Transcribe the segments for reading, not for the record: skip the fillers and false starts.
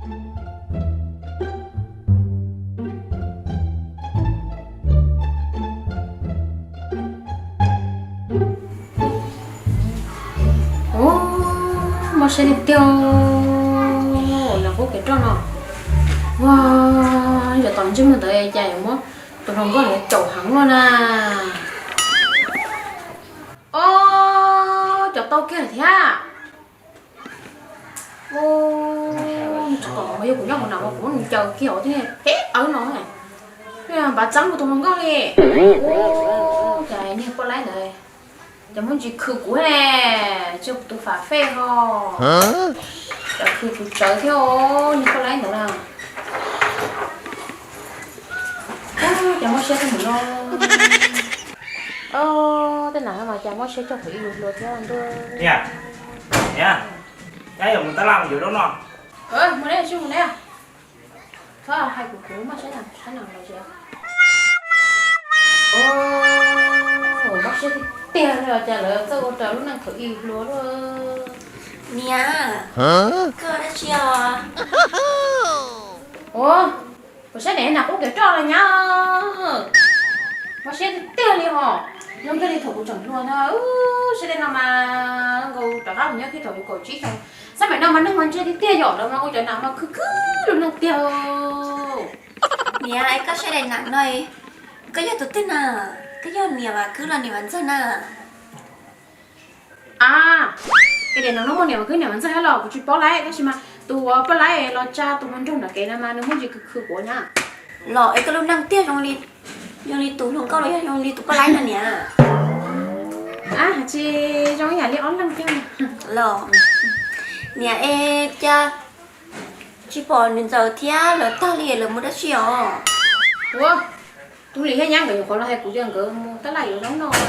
Ồ, mà sẽ đi tiêu là có cái trò nào. Wow, giờ toàn chứ mình tới chạy không á. Tụi nó có thể chậu hắn luôn à. Ô, chậu tao kia là thế à. Ô, chậu tao bây giờ cũng nhóc nào mà cũng chờ kiểu thế này. Hết áo nó này. Thế là bà trắng của tụi nó có đi. Ô, cái này có lái này. Chẳng muốn gì khử của nè. Chứ tụi phá phê ho. Chậu khử của trời theo nhưng có lái nữa nào. Chả mua xe cho mình lo. Tên nào mà chả mua xe cho hủy lượt theo anh tôi. Nè, nè, cái giờ người ta làm gì đó nó. Mà đây chứ mình đây à? Phải là hai củ mà sẽ làm thế nào rồi chị ạ? Bác sĩ tiền rồi trả lời tôi trả lúc nào thử yêu lúa rồi. Nè, cơ đã chưa? Bác sĩ này nào cũng kiểu trò này nhá. Bác sĩ tiền đi hả? Nhóm cái đi thử của chồng luôn thôi. Sẽ đây nào mà ngồi trả các mình nhá khi thử của chị chồng. Sao mày nào mà nâng mình chơi đi tiền nhỏ đâu mà ngồi chỗ nào mà cứ được nâng tiền. Nè, ai có xe này nặng này. Cái giờ tụi tên à? Cái giờ nè mà cứ là nè bắn dân à? À, cái này nó mà nè mà cứ nè bắn dân hay là của chị bỏ lại cái gì mà tụi bỏ lại là cha tụi mình trong là cái nào mà nó muốn gì cứ của nhá. Lọ ấy cái lúc năng tiền trong đi tụi không có đấy trong đi tụi có lái là nè. À, chị trong nhà đi ón năng tiền. Lọ. Nè ê cha. Chị bỏ đến giờ thia là ta liền là một đất chiều. Ủa, tôi lý hay nhang cái có là hay của riêng cơ mua tất lại nó nó à.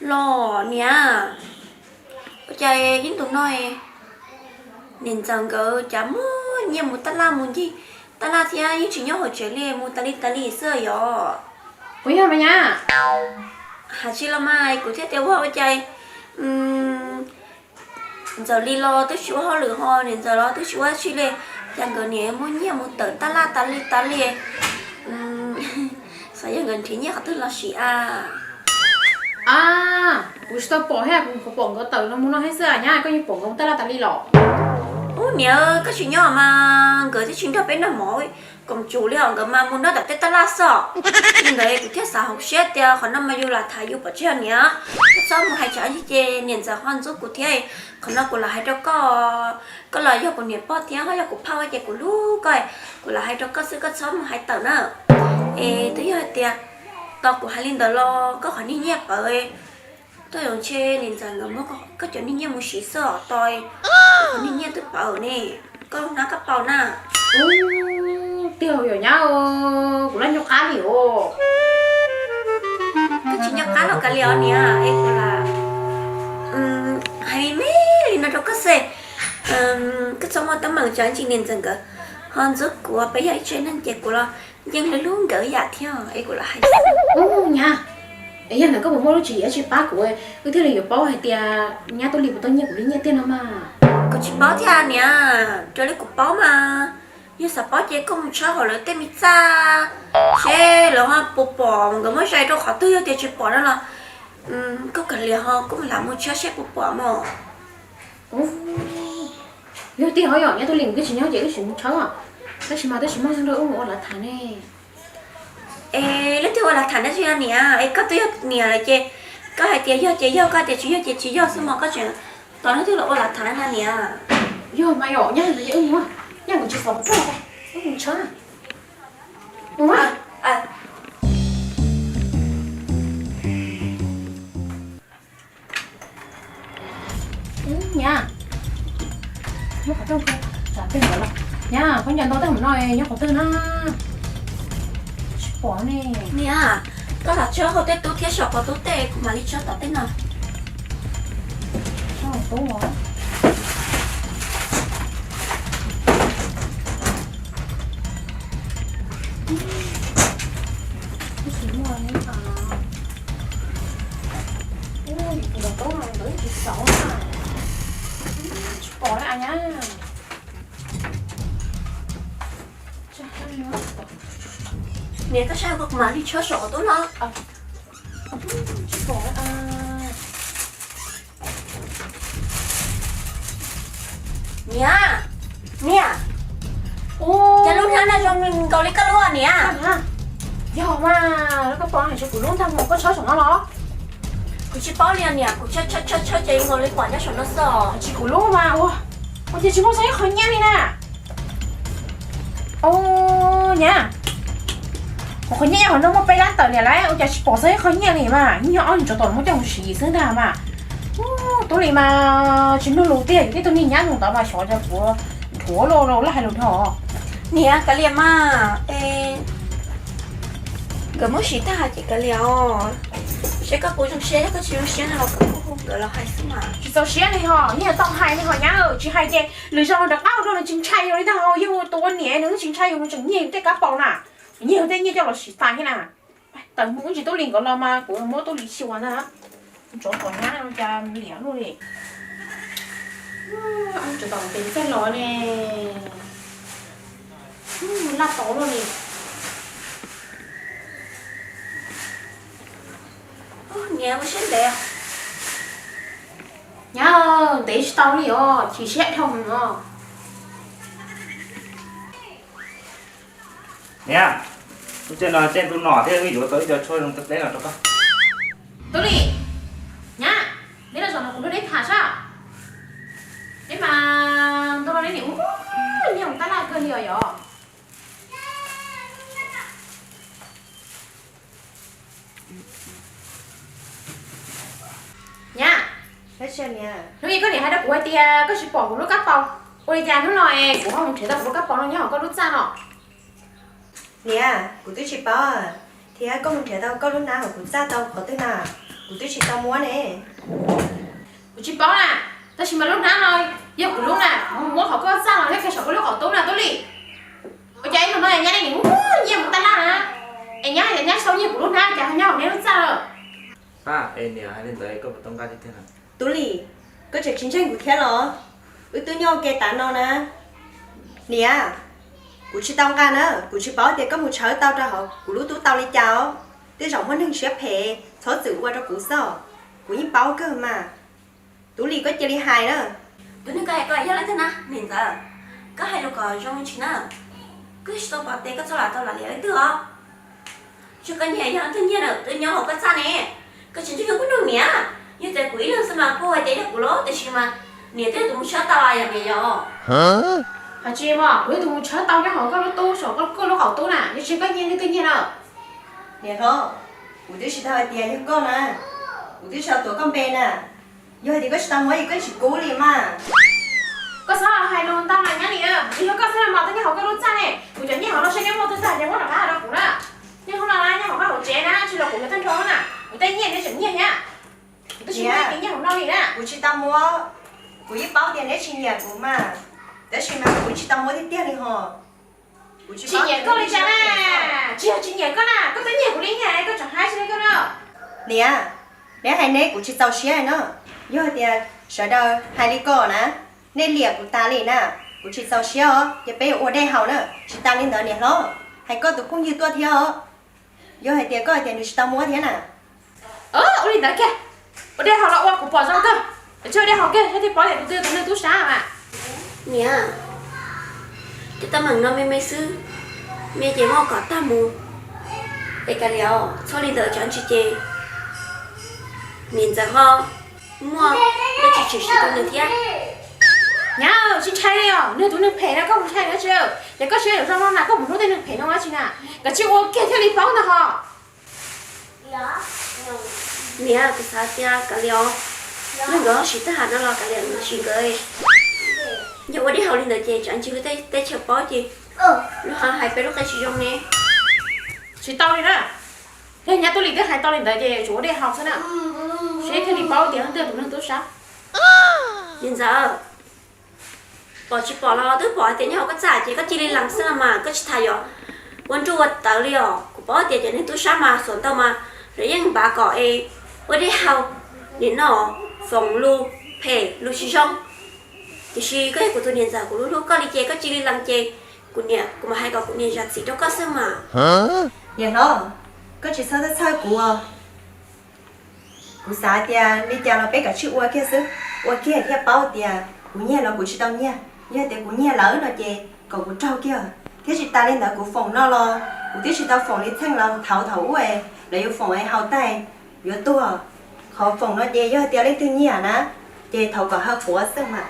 Lọ nè. Chạy dính tụi nói. Nên rằng cơ chả mua nhiều một tất la muốn gì. Tất la thì ai chỉ nhớ hồi chơi liền một tất li sơ yo. Quý hơn mà nha. Hả chị là mai của thiết tiêu hoa chạy. Giờ đi lo tới chỗ họ lửa họ nên giờ lo tới chỗ chị lên chẳng có nhớ muốn nhiều một tờ ta li sao giờ gần thế nhỉ họ tức là chị à buổi tối bỏ hết cũng bỏ cái tờ nó muốn nó hết sữa nhá coi như bỏ cái ta li lọ. Ô nhớ cái chuyện nhỏ mà gửi tới chính thức bên nào mối còn chủ liệu cái mà muốn nó đặt tên ta la sợ nhưng đấy cái thiết xã học xét thì họ năm mà yêu là thầy yêu bật chưa nhá sao mà hai trái gì chứ nên giờ hoan giúp của thế còn nó của là hai đứa có lời yêu của nhiệt bớt thì họ yêu của phao cái của lú coi của là hai đứa có sự có sống hai tờ nữa tới giờ thì tao của hai linh đó lo có khoản đi nhẹ bởi tôi ở trên nên giờ nó có chuyện đi nhẹ một xí sợ tôi khoản đi nhẹ tôi bảo nè có nó các bảo nè tiêu hiểu nhau cũng là nhóc cá hiểu cái chuyện nhóc cá là cá liều nè em cũng là hay mấy nó đâu có xe cái xong mà tấm bằng cho anh chị nên rằng cả hơn giúp của bây giờ trên anh chị của lo nhưng là luôn gỡ dạ theo em cũng là hay nha ấy hiện là có một món chỉ ở chị bác của em cái thứ này hiểu bao hay tiền nhà tôi liệp tôi nhận của lý tiền mà có chị báo theo nè cho lấy cục báo mà như sao báo chị không cho họ lấy tên mi cha xe là hoa bỏ người mới say đâu khó tư thì chị bỏ đó là có cần liền họ cũng làm một chiếc xe bỏ mà hiểu tiền hỏi nhỏ nhà tôi liền cái chuyện nhau chị cái chuyện cháu à cái chuyện mà tôi chỉ mang sang đây ủng là thằng này lấy theo là thằng đó chứ nè có tuyết nè là chị có hai chị do có chị do xong mà có chuyện toàn nó thứ lộ là thằng đó nè yo mà nhỏ nhá là dễ quá nhá của chị phòng cho đây nó cũng chớ đúng không nha nó có đâu không trả tiền rồi nha con nhận tôi tới một nói nhá có tên nó bỏ nè nè có là chưa có tết tú thiết sọc có tú tê cũng mà đi cho tao tên nào sao tú hả cái gì mà đấy à ui đồ tú này tới chị xấu à bỏ đấy à nhá nè có sao không mà đi chó sổ tôi lo Bỏ nè nè Ô cha lúc nào cho mình cầu lấy cá lúa nè hả? Giờ mà nó có bỏ này cho của luôn thằng một có chó sống nó lo cô chỉ bảo liền nè cô cho chị ngồi lấy quả cho sổ nó sờ chỉ của luôn mà ủa ủa thì chỉ có thấy khỏi nhanh đi nè ô nha khỏi nhanh nó mà bay lát tờ này lại ủa chỉ bỏ thấy khỏi nhanh này mà nhỏ thì cho tao nó chẳng gì thế nào mà tôi này mà chỉ nó lù tiền cái tôi nhìn nhá chúng ta mà xóa cho của thua lô là hay lù thọ nè cá liền mà ê cái mỗi xí ta chỉ cá liền sẽ có bố trong xe có chiếu xe nào cũng không được là hay xí mà chỉ tao xe này họ như là tao hay này họ nhá chỉ hay cái lười do được áo đó là chính trai rồi đó họ yêu tôi nhẹ nữa chính trai dùng chẳng nhiều cái cá bầu nè nhiều thế như cho là xí tài thế nào tận muốn chỉ tôi liền còn lo mà của mỗi tôi liền xíu nè chỗ còn nhá nó cho lẻ luôn đi anh chủ động tính cái lối nè là tổ luôn đi nè mới xếp đẹp nhá để tao đi chỉ sẽ thông nữa Nha. Trên tôi nọ thế ví dụ tới giờ chơi trong thực tế là cho con. tôi đi nhá đấy là giờ nó cũng đưa đến thả sao thế mà tôi nói đến điểm nhiều ta là cơ nhiều rồi nha hết xe nè nếu như có điểm hai đứa của ai tia có chỉ bỏ của nó cắt bao ôi cha nó nói của không thể đâu của nó cắt bao nó nhỏ có lúc ra nọ nè của tôi chỉ bảo thì ai có một trẻ đâu có lúc nào của cha đâu có tới nào của tôi chỉ tao muốn nè của chị bảo nè ta chỉ mà lúc nào rồi giờ của lúc nè muốn họ có ra rồi cái sợ có lúc họ tốt nào tốt đi ôi cha em nói nhá này nhiều một tay la hả em nhá sau nhiều của lúc nào chả nhau nếu nó ra rồi Em nè hai lên tới có một tông ca như thế nào? tú lì có chuyện chiến tranh của thế lo ư tôi nhau kê tán nó nè nè của chị tao ca nữa của chị bảo thì có một chở tao cho họ của lúc tú tao đi chào tôi rộng hơn hơn xếp hè thó tự qua cho của sao của những báo cơ mà tú lì có chơi đi hài nữa tôi nên cái cho lấy thế nào nên giờ có hai lúc còn trong chuyện nào cứ sao bảo tê có cho là tao là lấy được chứ cái nhà nhà tự nhiên là tự nhau học cái sao nè cái chuyện chưa có được nè như thế quý lần sao mà cô hay thế được của nó tại sao mà nè thế tụi mình sao tao lại làm gì vậy hả chị em à với tụi chở tao cái họ có lúc tu sợ có lúc họ tu nè nhưng chỉ có nhiên tự nhiên à nè thôi của tôi chỉ tao tiền cho con nè của tôi sao tuổi con bé nè giờ thì có tao mới có chỉ cố đi mà có sao hai đứa tao lại nhá nè chỉ có sao mà tao cái họ có lúc ra nè của chẳng như họ nó sẽ cái mô tư sản chẳng có là đâu cũng là nhưng không là nha họ có hỗ trợ nè chỉ là của người thân thôi nè của tự nhiên nó chẳng nhiên nhá tôi chỉ nói cái nhà họ nói gì nè của chị tao mua của giúp báo tiền để chị nhà của mà để chị mà của chị tao mua thì tiền đi họ chị nhẹ con đi cha nè chị nhẹ con nè có tới nhẹ của đi nhà có chẳng hai chị con nào nè để hai nè của chị tao xé này nữa giờ thì sợ đâu hai đi co nè nên liệt của ta liền nè của chị tao xé thì bây giờ ở đây hậu nữa chị ta lên đó nè lo hay có tụi cũng như tôi theo giờ hai tiền có tiền của chị tao mua thế nè ở đi đó kìa ở đây họ lọ qua của bỏ ra cơ chơi đây họ kia thế thì bỏ để tôi tôi tôi sáng à nè cái tao mừng nó mê sư mẹ chỉ mau có ta mù để cái liều cho đi đỡ chọn chị chị nhìn giờ ho mua nó chỉ con được thế nhá chị trai đi à nếu tôi được phê nó có một trai nữa chứ để có chơi được trong năm nào có một đôi tên được phê nó á chị nè cái chiếc ô kia theo đi phóng nè họ nè cái sao tia cái liều nó có chỉ ta nó lo cái liều nó chỉ cười giờ qua đi học lên đỡ chị chọn chị cái tay chụp bó chị nó hai bé lúc tay chị dùng nè chị tao đi nè thế nhà tôi liền tới hai tao liền tới chị chủ đi học thế nào sẽ theo đi bao tiền hơn tiền tụi nó tôi sao nhìn giờ bỏ chị bỏ lo tôi bỏ tiền nhau có trả chị có chi lên làm sao mà có chỉ thay rồi quan chú vật tao liều của bỏ tiền cho nên tôi sao mà xuống tao mà rồi những bà cỏ e qua đi học đến nó phòng lu phê lu chi xong thì khi cái của tôi nhìn giờ của lúc có đi chơi có chi lên làm chơi của nè của mà hai cậu của nè giặt xịt đâu có sao mà Vậy đó, có chỉ sao sao của xã tia đi chào nó bé cả chữ kia chứ, kia theo bao tia, của nhà nó của chị đâu nha, nhà tia của nhà lỡ nó chị, còn của trâu kia, thế chị ta lên đó của phòng nó lo, của thế chị ta phòng đi thanh lo thấu thấu ấy, để yêu phòng ấy hao tay, yếu tua, họ phòng nó chị do tia lên từ nhà nè, chị thấu cả hai của xem mà.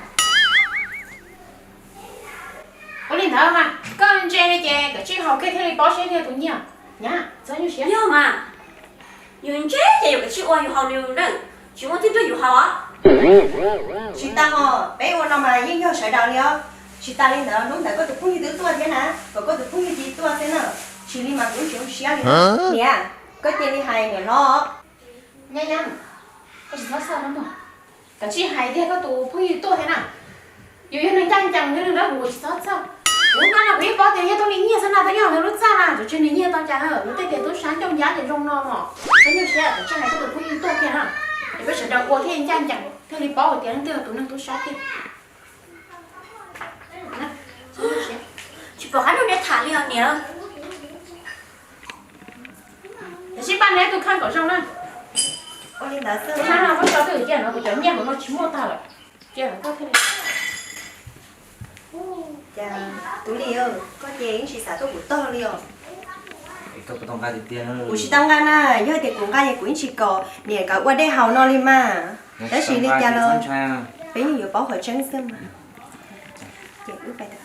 Ủa liền thở mà, con chơi đi chơi, cái chuyện học cái thế này bỏ chơi theo tụi nhỉ, nhá, sao như thế? yêu mà yêu chết thì yêu cái chữ yêu hậu yêu đấy chỉ muốn tiếp tục yêu hậu á Chị ta ngò, bé ôn nó mà yên vô sợ đầu liền, chị ta lên đó lúc đó có được phun như tứ tua thế nè, có được phun như tí tua thế nè, chị đi mà cũng chịu xía liền, nè, có tiền đi hay nè lo, Nhanh nhanh, có gì nói sao lắm rồi? Cái chuyện hay thế có tụ phi tôi thế nào? Dù như nó nhanh chẳng như đừng đó của sao sao? Ủa nó là biết bỏ tiền như tôi lính nhiều sao nào tôi nhỏ nó rút ra là rồi chuyện lính nhiều tao trả hở, nó tiền tôi sáng trong giá để rong no mà, cái như thế cái chuyện này có tụ phi tôi kia hả? Để bây giờ đầu qua thế nhanh chẳng, thế thì bỏ tiền nó tiêu tụi nó tôi sát kia. chỉ bỏ hắn đâu để thả liền nhỉ Để xin ban nãy tôi khai cổ trong đó. ôn lên đó sơ, Tôi khai nào có cho tôi chuyện nó có chuyện nhẹ của nó chỉ mua ta rồi, chuyện có thế này. chà, tú liều, có tiền chị xả tôi của to liều. Cái cái thằng cái thì tiền nó. Ủa chị tăng gan à, giờ thì cũng cái cũng chỉ có nè cả qua đây hào nó đi mà, đó chị đi cha lo, bây giờ bảo hỏi chân xem mà, chị ước bài đó.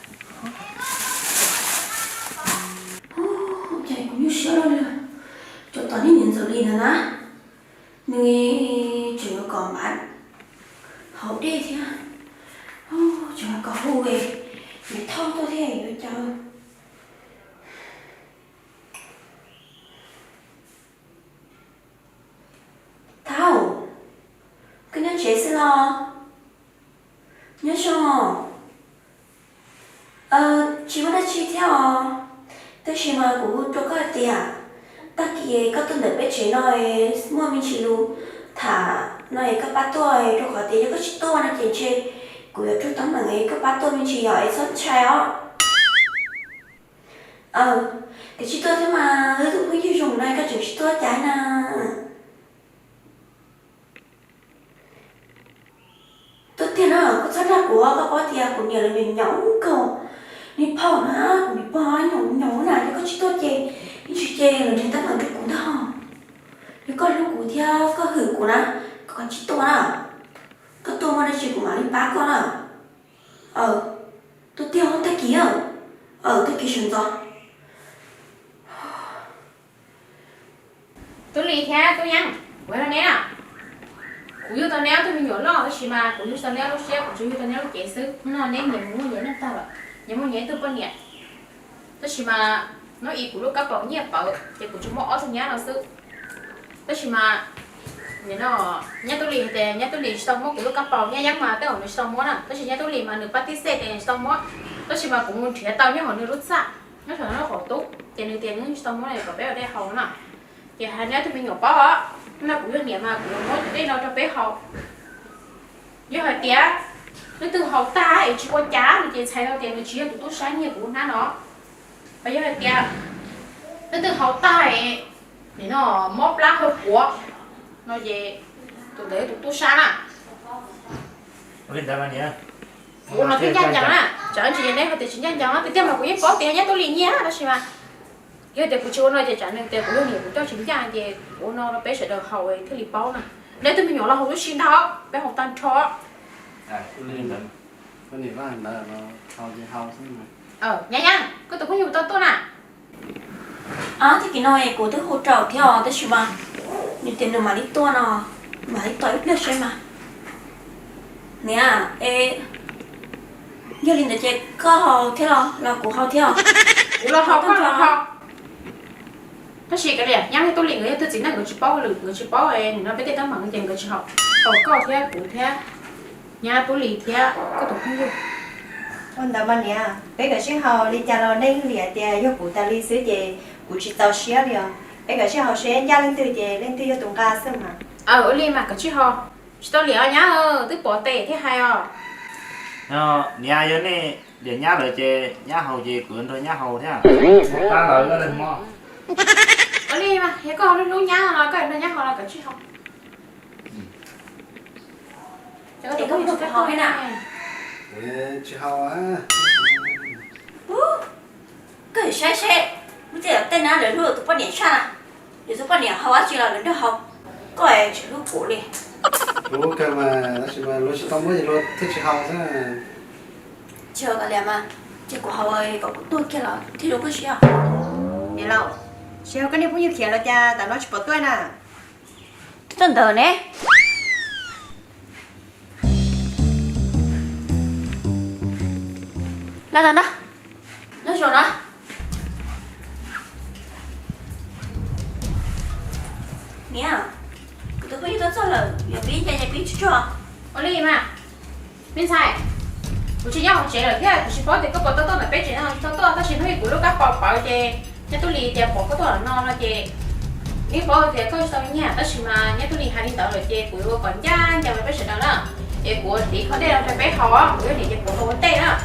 chạy cũng như sữa rồi cho toàn đi nhìn giờ đi nữa nè người chỉ có còn bạn hậu đi thế chỉ có hù về mày thâu tôi thế rồi trời thao cái nhân chế sẽ lo nhớ cho chị muốn chi theo tôi chỉ mà cũng cho các tiền ta kia các tuần để bé chế nói mua mình chỉ luôn thả nói các bác tôi cho khỏi tiền cho các chị tôi là tiền chơi của chú tấm mà ngày các bác tôi mình chỉ hỏi rất chéo cái chị tôi thế mà hơi tụi quý dùng này các chị tôi trái nè tôi tiền có rất là của các bác tiền của nhiều là mình nhõng cầu đi phao hả đi bò nhõng nhõng này các chị tôi chơi chị chơi là trên tấm bằng cái cũng đó nếu con lúc của theo có hử của nó con chị tôi à các tôi mà đây chỉ của mà đi ba con à tôi tiêu không tay kia tôi kia chuyển rồi Tôi lì theo tôi nhăn, quay ra nè. Cú yêu tao néo tôi mình nhổ lo cái gì mà, cú yêu tao néo lúc xếp, cú yêu tao néo lúc chạy sức, nó ném những muốn nhảy nó tao rồi, những muốn nhảy tôi bao nhiêu, tôi chỉ mà nó ý cú lúc các bảo nhẹ bảo, thì cú chúng mỏ tôi nhá nó sức, tôi chỉ mà nhớ nó nhá tôi lì thì nhá tôi lì xong mỏ cú lúc các bảo nhá nhắc mà tôi hỏi nó xong mỏ nè, tôi chỉ nhá tôi lì mà nửa party set thì xong mỏ, tôi chỉ mà cũng muốn trẻ tao nhá hỏi nửa rút xa, nó thằng nó khổ tốt, tiền nó xong mỏ này bảo bé ở đây hầu nè. Thì hai nhớ tụi mình ngọc bao á, nó cũng doanh nghiệp mà cũng nói đây nó cho bé học. Như hồi tía, nó từ học ta ấy chỉ có giá thì tiền xài đâu tiền nó chỉ là tụi tôi sáng nhiều của nó. Bây giờ hồi tía, nó từ học ta ấy để nó móp lá hơi của, nó về tụi đấy tụi tôi sáng à. Bên đây mà nhỉ? Ủa nó cứ nhanh chẳng à, chờ anh chị này phải tiền chính nhanh chẳng á, thì tiền mà cũng có tiền nhá tôi liền nhá, đó xí mà. Giờ thì cô nói thì trả nên tiền của doanh nghiệp của cho chính gia thì của nó bé sẽ được hậu ấy thế li bao nè. Nếu tôi mình nhỏ là hậu nó xin đó, bé học tan cho. Lên đấy. cái này là nó hao gì hao thế mà Nhanh nhanh, có tụi có nhiều tôi à. thì cái này của tôi hỗ trợ theo tôi chỉ mà những tiền mà đi to nó mà đi tới được xem mà nè giờ linh để chơi có hậu theo là của hậu theo Ủa là học không là học. Nó chỉ cái này, nhang tôi liền người tôi chính là người chụp bao lử người chụp bao ấy nó biết tao bằng tiền người chụp học. Có theo của theo. Nhà tôi lì theo có tụi không nhiều. Ôn đó mà nè, bé cái chuyện hào đi cha lo nên liền thì yêu cụ ta đi xứ thì cụ chỉ tao xía liền, bé cái chuyện hào xé gia lên từ cho tụng ca xem mà. Ở liền mà cái chuyện họ, tôi liền nhá tôi bỏ tệ thế hay à. Nhà giờ này để nhà đợi chơi nhà hầu chơi cuốn rồi nhà hầu thế à? Ta lời cái lần mò. Ở đi mà, thế có luôn nhá là cái nó nhá họ là cái chi học. Để có một cái hỏi thế nào? Ê, chị hào á. Cái xe, bây giờ tên nào để nuôi tụi con nhảy xa, để tụi con nhảy hoa chỉ là đến được học, có ai chỉ lúc cổ đi. Lúc cái mà nó chỉ mà lúc chỉ tao mới lúc thích chị hào thế. Chờ cả lẹ mà, chỉ của họ ơi, cậu tôi kia là thì đâu có gì à? Vậy đâu sao cái này cũng như kia là cha tại nó chỉ bỏ tôi nè Chân tờ nè. Là đó, nó rồi đó. Nghe à? Tôi có ý tốt sao là nhà bí cho. Ở đi mà. Bên sai. Của chị nhau chị là cái của chị có thì có tôi là bé chị nó tôi ta chỉ nói của lúc các bảo chị nhà tôi lì thì bỏ có tôi là non là chị nếu bỏ thì có sao nhà ta chỉ mà nhà tôi lì hai đi tàu rồi chị của còn cha nhà mày bé chị đó chị của thì có đây là bé họ của thì chị của họ tê đó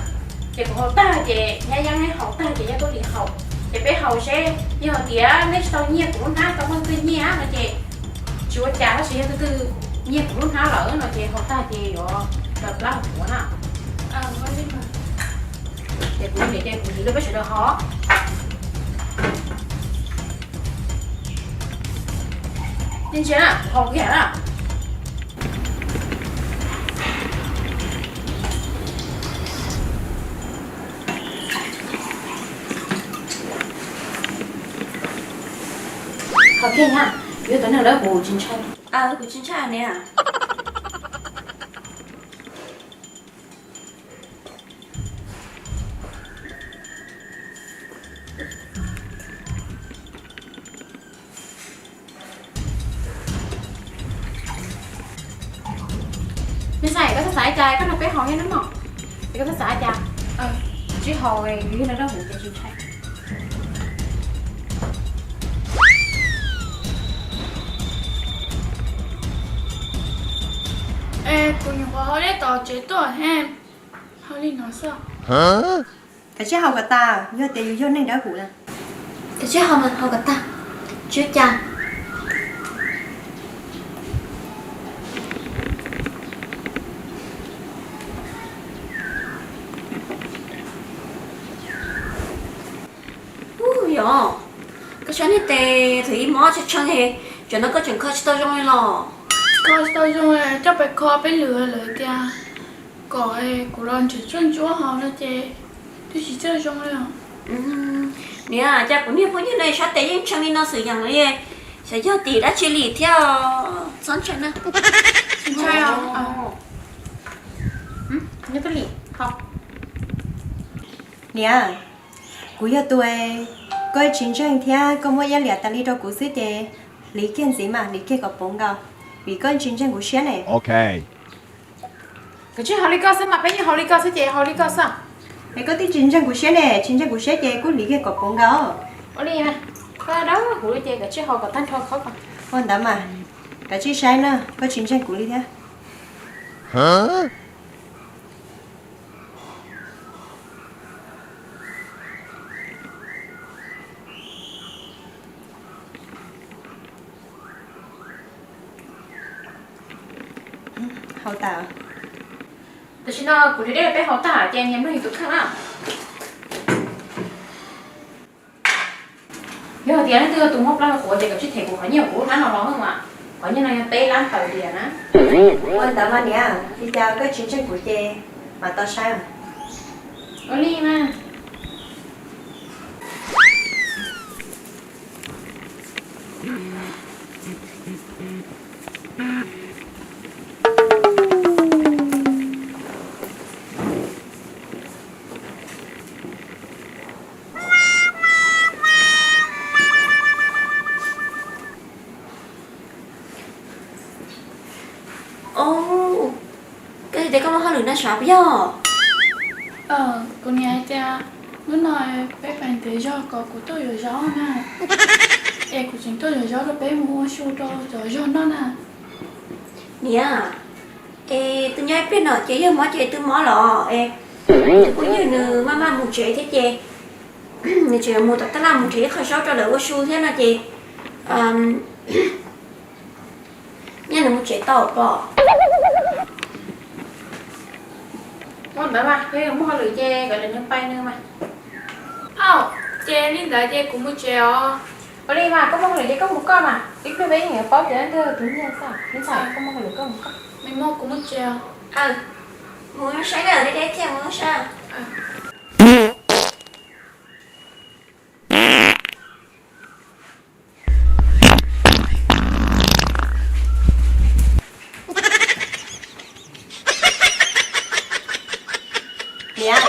chị của họ ta chị nhà dân hay học ta chị nhà tôi lì học chị bé học sẽ nhưng mà tía nếu sau nhà của nó cảm ơn tôi nhà là chị chúa cha nó sẽ từ nhà của nó lỡ nó chị học ta chị rồi đợt lắm của nó ngon đi mà. Để cũng chỉ nó biết sự đó khó. Nhìn chưa nào? Không kìa nào. Ok nha. Bây giờ tới nào đó của chính trai. À, của chính trai nè. Bên này có xài trai, có là bé hỏi đúng không? Thì có xài trai. Chứ hồi như nó đó hủ cho chính trai. Ê, cô nhung có hỏi đấy tỏ chế tổ hem. Hỏi đi nói sao? cái chiếc hào của ta do tiền do nên đã hủ nè Cái chứ không là không có ta. Chứ cha. Yo, cái chuyện này tệ thì mỏ cho chân hè, cho nó có chuyện khó cho tôi trong này lò. Coi tôi dùng là cho bài kho bé lửa lời tia. Có ê, cô lần chỉ chân chúa họ nó chê. Tôi chỉ chơi trong này à? Nè, cha cũng như như này sát tế nhưng chân đi nó sử dụng này, sẽ cho tỷ đã chia lì theo son chân nè. Chính trai không? Như cái gì? Không. nè cú giờ tôi coi chiến tranh thì có mua giá lẻ ta đi đâu cú xí thì lý kiện gì mà lý kiện có bốn gạo vì coi chiến tranh cú xé này Okay. Cái chứ họ đi coi sao mà bé như họ đi coi sao chị họ đi coi sao? mày có tí chiến tranh cú xé này chiến tranh cú xé thì cú lý kiện có bốn gạo Ở đi mà. Có đó hủ đi chị cái chứ họ còn thanh thôi khó còn. con đã mà cái chi sai nữa có chiến tranh cú lý thế Huh? hậu tạo Tôi chỉ nói của đây là bé họ tả chị em nó hình tượng khác nào. Nhưng mà tiền nó đưa tụi mốc là của chị cái chứ thể của nó nhiều của nó nó hơn mà. Có như này bé lắm tàu tiền á. con đã mà nè đi chào có chiến tranh cú chê mà tao sai mà Ở đi mà. Ô, cái gì đấy có hơi lửa nó sạp do. Cô nghe tia. Lúc này bé bạn tế cho có của tôi ở gió nè. Ê, của chính tôi ở gió là bé mua siêu đô ở gió đó nè. Nè, ê, tôi nhớ biết nói chế với mỏ chế tôi mỏ lọ, ê. Tôi cũng như nữ mama một chế thế chế. nhà chị mua tập tất làm một trí khởi sáu cho đỡ qua su thế là chị nhà là một chế tàu bỏ Con bé mà, cái không có lưỡi dê gọi là nhân bay nữa mà. Chè lên đợi chè cũng một chè ó. Ở đây mà, có một lưỡi dê có một con mà. Ít cái bé nhỏ bó cho nó túi như sao? Nó xài có một lưỡi có một con. Mình mua cũng một chè. muốn sáng ở đây đấy theo muốn sao Nè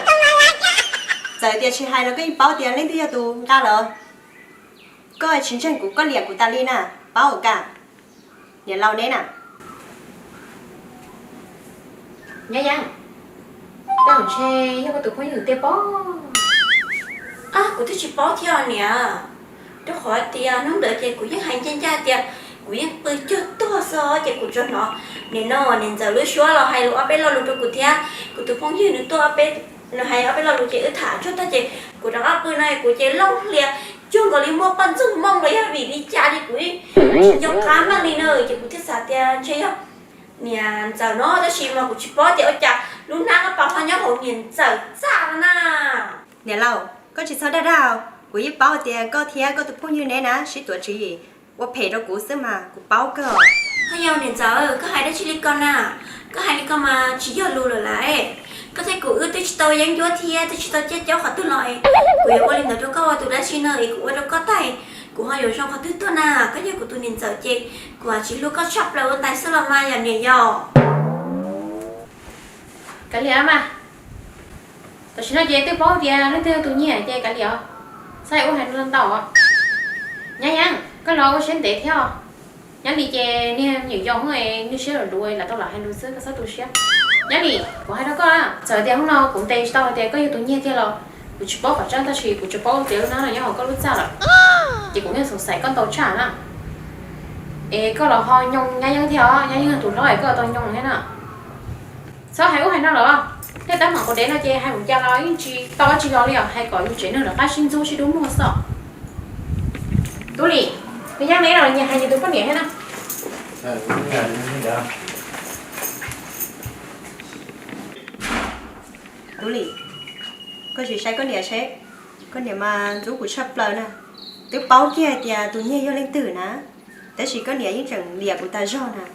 giờ tiền chị hai nó cái báo tiền lên thì tụ ra rồi có chính chân của con liền của ta đi nè báo ở cả nè lâu đấy nè Nhá nhá. Tao không xe, nhưng mà tụi có nhiều tiền bó. của tôi chỉ bỏ theo nè tôi hỏi tiền nó đợi tiền của những hành chân cha tiền của những bơi chưa to so tiền của cho nó nên nó nên giờ lối xóa là hay là bên lo lụt của tiền của tôi phong như nữa tôi bên nó hay ở bên lo lụt chị thả cho ta chị của đó áp bơi này của chị long liền chưa có đi mua bánh rừng mong lấy vì đi cha đi của chị giống cá mang đi nơi chị của thiết xã tiền chơi không nè giờ nó đã chỉ mà của chị bỏ tiền ở chả lúc nào nó bảo hoa nhóc hậu nhìn giờ ra nè nè lâu có chị sao đã đâu của ít báo tiền có thiệt có tụ phong như này nè chỉ tuổi chịว่าเพจเรากูซื้อมากูเป้าก็ hay nhau nên giờ có hai đứa chỉ đi con à có hai đứa con mà chỉ giờ lù rồi lại có thể cụ ước tôi chỉ tao dán chúa thì tôi chỉ tao chết cháu khỏi tôi lại cụ yêu linh tôi có tôi đã xin nơi cụ đâu có tay cụ hai yêu trong khỏi tôi à có nhiều của tôi nên giờ chị cụ chỉ lúc có shop đâu tại sao làm mai là nhiều giờ Cái liễu mà. Tao chỉ nói dê tôi bó tiền, nó theo tụi nhỉ dê cái liễu. Sao có hành lên tàu ạ? Nhá nhá, cái lò có xén tệ theo. Nhá đi chè nè nhiều dòng rồi như xíu rồi đuôi là tao lại hành đuôi xíu cái sao tụi xíu. Nhá đi, của hai đứa con à, sợ tiền không nào cũng tệ tao tệ có nhiều tụi nhỉ theo lò. Cụ chỉ bó phải trang tao chỉ cụ chỉ bó tiền nó là nhá họ có lúc sao rồi. Chị cũng nghe sổ sải con tàu trả nè. Ê có lò ho nhông nhá nhá theo, nhá nhá tụi nó có tao nhông thế nào. Sao hay có hành nào rồi? Thế tao mà có đến là chè hay một cha nói chị to chị lo liền hay có những chuyện nữa là phát sinh du chị đúng không sợ? Tú lì, cái nhang đấy là nhà hay như tôi phát hiện hết á. đủ lì có chị sai con đẻ sẽ con đẻ mà rú của sắp lời nè tôi báo kia thì tụi nhỉ vô lên tử nèแต่chỉ con đẻ những chẳng đẻ của ta do nè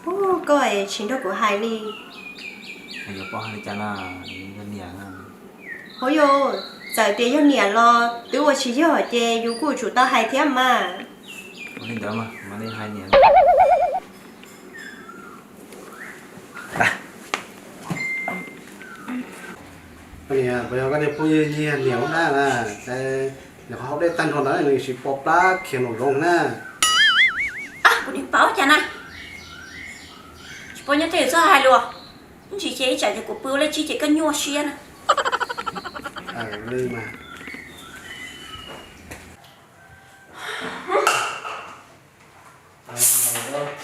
ô coi chính đó của hai ly hay là bỏ hai chả là nhân nhà ôi yo giờ tiền vô nhỉ lo tôiว่าchỉ do chè dù của chủ ta hai thế mà lên đó mà lên hai nhà cái này bây giờ cái này bây giờ nhiều nhiều na nè cái nếu họได้ตั้งคนนั้นหนึ่งสิบปอปลาเขียนลงนะ của đi báo cha nè chỉ bao nhiêu tiền sao hai luôn chỉ chế trả cho của bưu lên chỉ cần nhua xia nè ลืมมา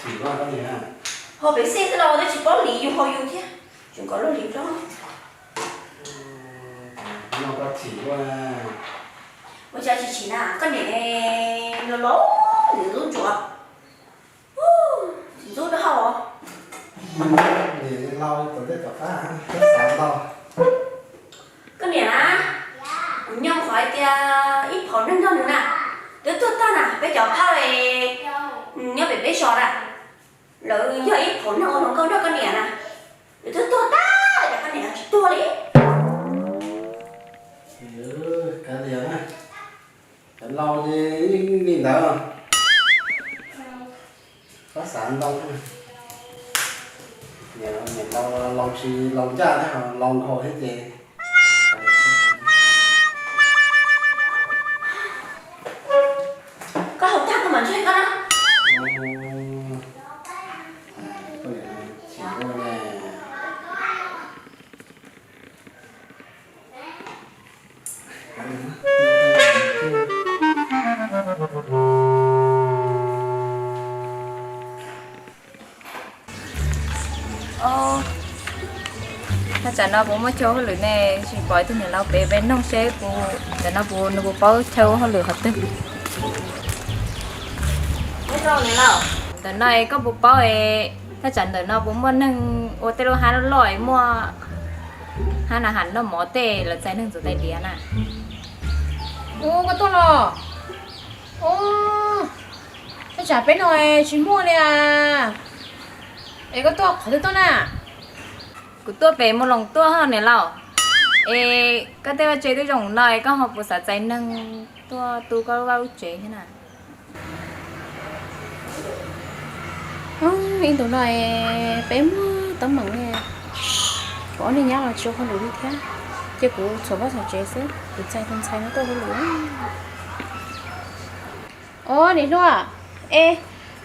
chỉ qua cái này à họ bị xe cái đâu đấy chỉ có lý dùng họ dùng chứ chúng có lý đó nó có chỉ qua bây giờ chỉ là cái này nó lố để rút chuột rút được không để lau tổ chức cả cái sáng to cái này á nhau khỏi kia ít phỏng lên nữa nè đứa tôi ta nè bây giờ phao này nhớ bị bé sọt à lợi giờ ít phỏng nó còn câu đó cái này nè đứa tôi ta là cái này tôi đi cái gì á cái lau đi đâu có sáng đâu nhà lau chỉ lau ra đấy hả lau hồi hết gì có hợp tác của mình chơi con á chỉ có này ta trả แต่nó bố mới cho họ lửa nè chỉ bỏ từ nhà nó bé bé nông xe bốแต่nó bố bao cho họ lửa hếtตึ้ง ไม่ต้องเลยแล้ว แต่nó có bố bao ấyถ้าจันแต่nó bố mua nâng ô tê lô hai nó lỏi mua hai là hẳn nó mỏ tê là trái nâng rồi tay đĩa nè ô có tốt rồi ô cái chả bé này chỉ mua nè ấy có tốt khỏi tốt nè của tôi về một lòng tôi hơn này lão ê cái tên chơi tôi dùng này có học một xã trái nâng tôi có bao chế thế nào in tụi này bém tấm mỏng nè có nên nhá là chưa không đủ đi thế chứ của số bao giờ chế sớm được chạy không chạy nó tôi có lúa ô đi luôn à ê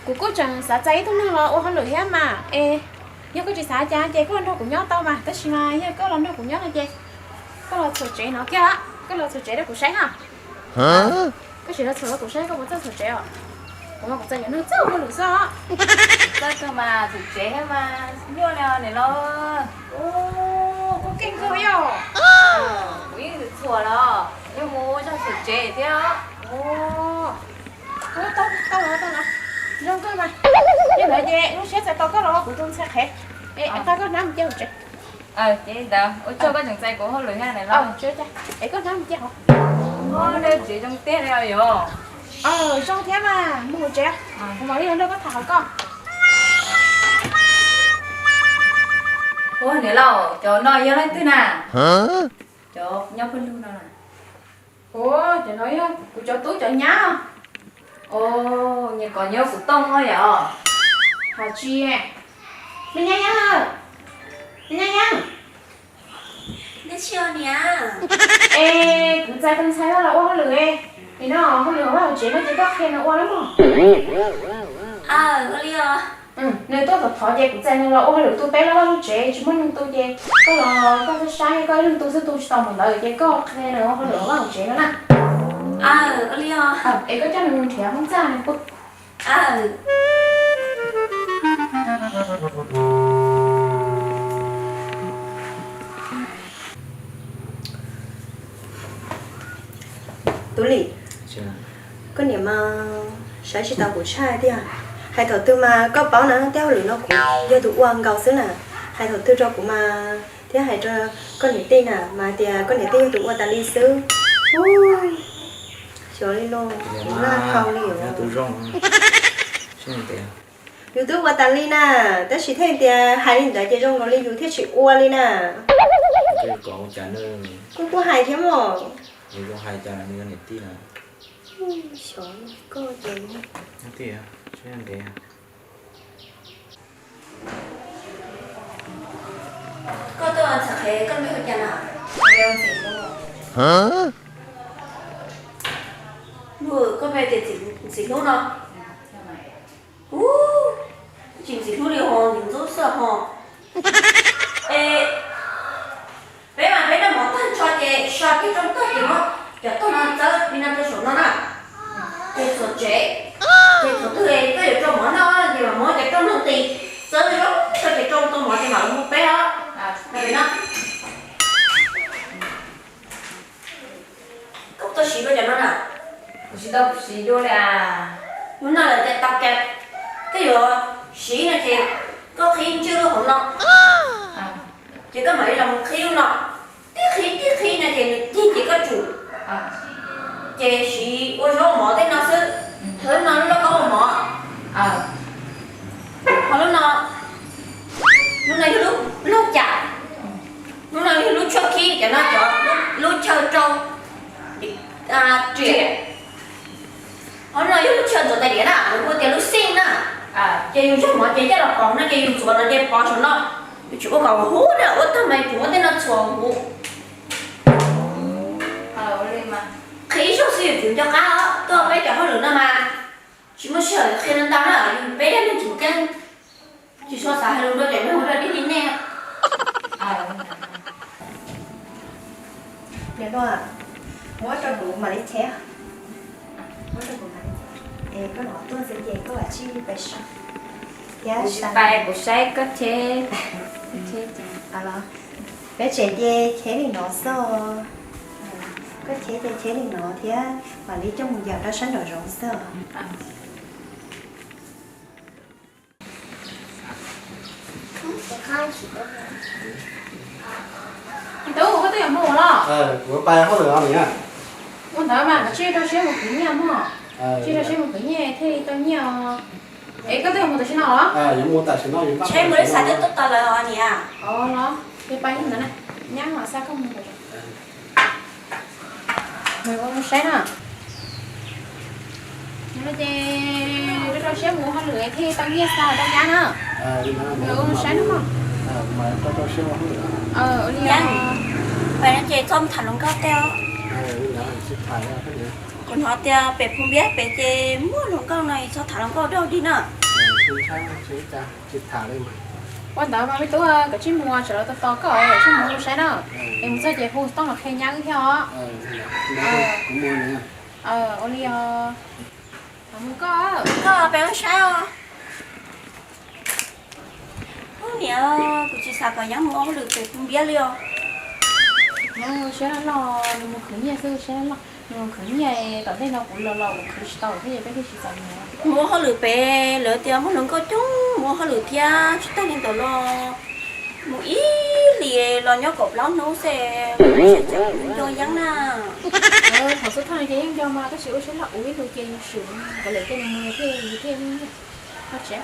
của cô chẳng xã cháy thôi nè là ô không lúa hết mà ê nhớ có chị xã cha chị có lần đâu của nhớ tao mà tất nhiên mà nhớ có lần đâu của nhớ là chị có lần số chế nó kia á có lần số chế đó của sáng hả cái chuyện đó số của sáng có một số chế à cũng có chơi nó rất là lúa sao chơi cơ mà thực chế mà vô nào này lo ô có kinh cơ yo quý chùa đó nhưng mua cho thực chế thế ô tao nó rong cơ mà như vậy vậy nó sẽ tao có lo của tôi sẽ hết anh ta có nắm chưa chị chị đâu ôi cho có chẳng tay của họ lười ha này lo chưa cha có nắm chưa không ô đây chị trong tết này rồi trong thế mà mua trẻ không phải đi đâu có thảo con ôi nếu lâu cho nói yêu lên từ nào cho nhau phân luôn nào ủa cho nói của cho túi cho nhá ô như còn nhau phụ tông thôi vậy họ chi mình nhanh nhá mình nhanh nhá đi chưa nè ê cũng sai con sai đó là ô lười thì nó không được vào chế nó chỉ có khen nó qua lắm không có lý à nếu tôi phải thọ dây cũng chạy nên là ô được tôi bé nó bao chế chỉ muốn tôi dây có là có cái sai có lưng tôi sẽ tôi xong một lời dây có khen nó không được vào chế nó nè có lý à em có cho mình thẻ không ra này cô Tú lì có niệm mà sáng chỉ tao của trai đi à hai thầu tư mà có báo nó theo lửa nó cũng giờ tụ uang gạo xứ nè hai thầu tư cho cũng mà thế hai cho con niệm tin à mà thì con niệm tin tụ uang ta đi xứ ôi trời đi luôn cũng là khâu liền tụ rong xin tiền YouTube uang ta đi nè tất chỉ thêm thì hai linh đại chơi rong nó đi YouTube thiết chỉ uang đi nè cái cậu trả nơi cũng có hai thế mà nếu có hai trả nên nét tí nào trời có gì nét tí à xin tiền có tôi ăn sạch hết con biết được nào Hả? vừa có về tiền xịt luôn đâu chỉnh xịt luôn đi hòn những rốt sợ hòn ê bé mà bé đã mỏ thân cho cái trong tay thì nó giờ tôi nó chơi đi năm cái số nó nè cái số trẻ cái số thứ ấy cái để trong mỏ nó thì mà mỏ cái trong nó thì chơi đó cái trong tôi mỏ thì mỏ một bé đó này nó cốc tôi xí bây giờ nó nè chỉ đâu chỉ đôi là nó là cái tập cái giờ xí này thì có khi chưa không nó chỉ có mấy lòng khi nó tiết khi này thì chỉ có chủ chị xí ôi số mỏ thế nó sư thứ nó có một mỏ hồi lúc này lúc chả lúc này lúc cho khi cho nó cho lúc chơi trâu chuyện hồi này lúc chơi rồi tại địa nào lúc tiền lúc sinh nè chị dùng cho mỏ chị chắc là còn nó chị dùng chuột là chị bỏ cho nó chủ có cầu hú nữa ôi thằng mày chủ tên nó chuột hú lên mà khi số sử dụng cho cá tôi bé cho nó được nữa mà chỉ muốn sợ khi nó tao nó bé đem lên chủ kênh chỉ so sánh luôn đôi để nó ra đi nè để đó à mỗi cho đủ mà lấy thế mỗi cho đủ mà lấy thế có nó tôi sẽ về có là chi phải sao bài của sai có thế lo cái chế đi chế thì nó sợ cái chế thì nó thì mà lý trong một giờ đó sáng rồi rộng sợ Thì tôi có tiền mua đó. của bài có được không nhỉ? Con nói mà nó chia cho xe một cái nhà mà. Chia cho xe một cái nhà thì tôi nhiều. Ấy có tiền một cái nào đó? Giống mua tài xế nó giống chế mới xài tới tốt lời họ nhỉ Nó cái bánh nữa này. Nhang mà sao không được. Người con xe nè. Nó để cho xe mua hai lưỡi thì tao nghe sao tao giá nữa. Người con xe đúng không? mà cho xe nó nữa. Đi vậy nó chế xong thằng nó cao teo còn họ teo bé không biết bé chế mua nó cao này sao thằng nó cao đâu đi nữa quan đó mà mấy túi cái chiếc mua trở lại to có ở chiếc mua xe đó em sẽ chạy hô tao là khen nhá cái theo cũng mua nữa Oli không có bé nó sao nè cô chỉ sao có nhắm mua được bé không biết liền nhưng sẽ lo nhưng mà khử nhà sư sẽ lo nhưng mà khử nhà cảm thấy nó cũng lo một khử tàu thế vậy cái gì tàu nữa mua họ lừa bé lừa tiền mua lừa có chúng mua họ lừa thia chúng ta nên tao lo một ít lìa lo nhóc cọp lắm nấu xe cho dáng na thật sự thay cái cho mà cái sữa sẽ là uống thôi trên sữa và lấy cái này thêm nó sẽ